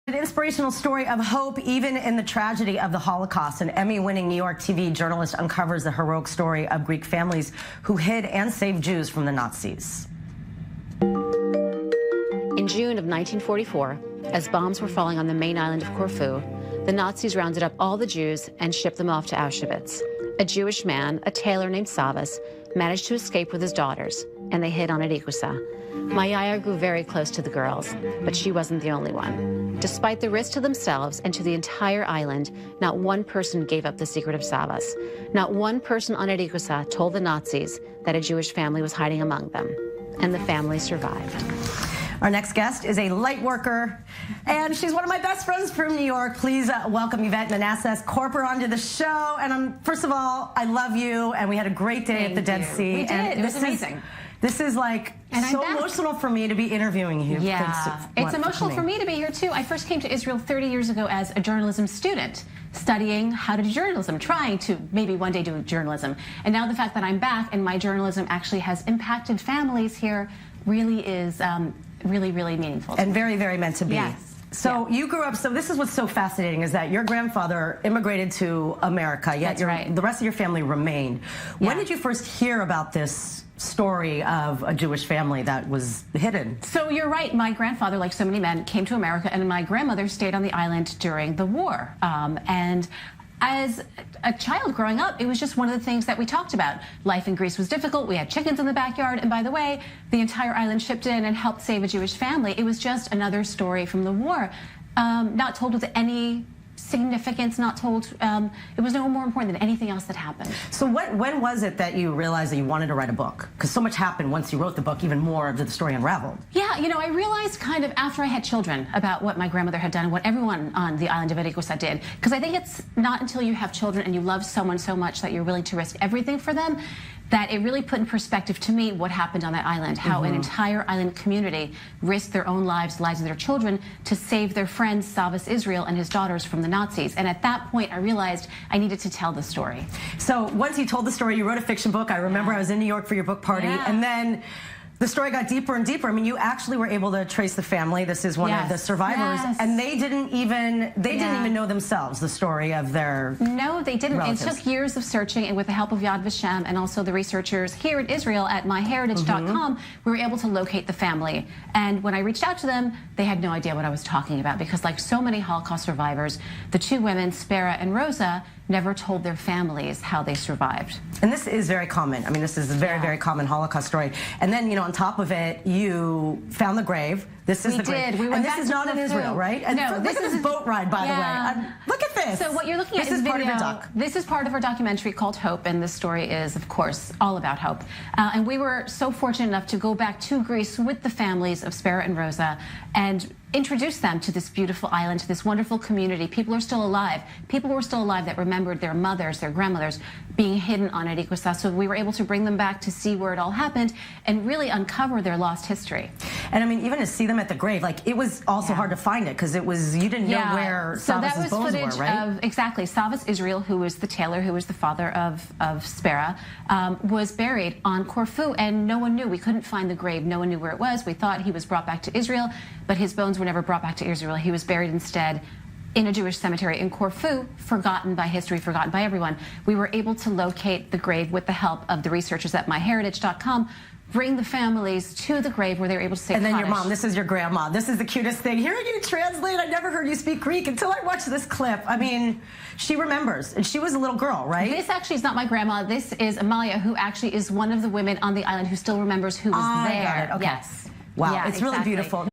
An inspirational story of hope, even in the tragedy of the Holocaust. An Emmy-winning New York TV journalist uncovers the heroic story of Greek families who hid and saved Jews from the Nazis. In June of 1944, as bombs were falling on the main island of Corfu, the Nazis rounded up all the Jews and shipped them off to Auschwitz. A Jewish man, a tailor named Savas, managed to escape with his daughters, and they hid on Ereikoussa. My yaya grew very close to the girls, but she wasn't the only one. Despite the risk to themselves and to the entire island, not one person gave up the secret of Savas. Not one person on Ereikoussa told the Nazis that a Jewish family was hiding among them. And the family survived. Our next guest is a light worker, and she's one of my best friends from New York. Please welcome Yvette Manassas Corfu onto the show. And first of all, I love you, and we had a great day at the Dead Sea. We did. And it was amazing. This is like so emotional for me to be interviewing you. Yeah, it's emotional for me to be here too. I first came to Israel 30 years ago as a journalism student, studying how to do journalism, trying to maybe one day do journalism. And now the fact that I'm back and my journalism actually has impacted families here really is really, really meaningful. And very, very meant to be. Yes. So you grew up, so this is what's so fascinating, is that your grandfather immigrated to America, yet the rest of your family remained. When did you first hear about this story of a Jewish family that was hidden? So you're right, my grandfather, like so many men, came to America, and my grandmother stayed on the island during the war. And as a child growing up, it was just one of the things that we talked about. Life in Greece was difficult. We had chickens in the backyard. And by the way, the entire island shipped in and helped save a Jewish family. It was just another story from the war, not told with any significance, not told. It was no more important than anything else that happened. So when was it that you realized that you wanted to write a book? Because so much happened once you wrote the book, even more of the story unraveled. Yeah, you know, I realized kind of after I had children about what my grandmother had done and what everyone on the island of Ereikoussa did. Because I think it's not until you have children and you love someone so much that you're willing to risk everything for them that it really put in perspective to me what happened on that island, how an entire island community risked their own lives, the lives of their children, to save their friend Savas Israel and his daughters from the Nazis. And at that point, I realized I needed to tell the story. So once you told the story, you wrote a fiction book. I remember I was in New York for your book party, and then the story got deeper and deeper. I mean, you actually were able to trace the family. This is one of the survivors, and they didn't even know themselves the story of their they didn't. relatives. It took years of searching, and with the help of Yad Vashem and also the researchers here in Israel at myheritage.com, we were able to locate the family. And when I reached out to them, they had no idea what I was talking about, because like so many Holocaust survivors, the two women, Spera and Rosa, never told their families how they survived. And this is very common. I mean, this is a very, very common Holocaust story. And then, you know, on top of it, you found the grave. This is the grave. We went and this is not in Israel, right? And no, look at this boat ride, by the way. Look at this. So what you're looking at is part of your doc. This is part of our documentary called Hope, and this story is, of course, all about hope. And we were so fortunate enough to go back to Greece with the families of Spera and Rosa and introduce them to this beautiful island, to this wonderful community. People are still alive. People were still alive that remembered their mothers, their grandmothers being hidden on Ereikoussa. So we were able to bring them back to see where it all happened and really uncover their lost history. And I mean, even to see them at the grave, like it was also hard to find it because it was, you didn't know where Savas' bones were, right? Exactly. Savas Israel, who was the tailor, who was the father of Spera, was buried on Corfu, and no one knew. We couldn't find the grave. No one knew where it was. We thought he was brought back to Israel, but his bones were never brought back to Israel. He was buried instead in a Jewish cemetery in Corfu, forgotten by history, forgotten by everyone. We were able to locate the grave with the help of the researchers at myheritage.com, bring the families to the grave where they were able to say And then your mom, this is your grandma. This is the cutest thing. Hearing you translate, I never heard you speak Greek until I watched this clip. I mean, she remembers, and she was a little girl, right? This actually is not my grandma. This is Amalia, who actually is one of the women on the island who still remembers who was there. Got it. Okay. Yes. Wow, Yeah, it's really beautiful.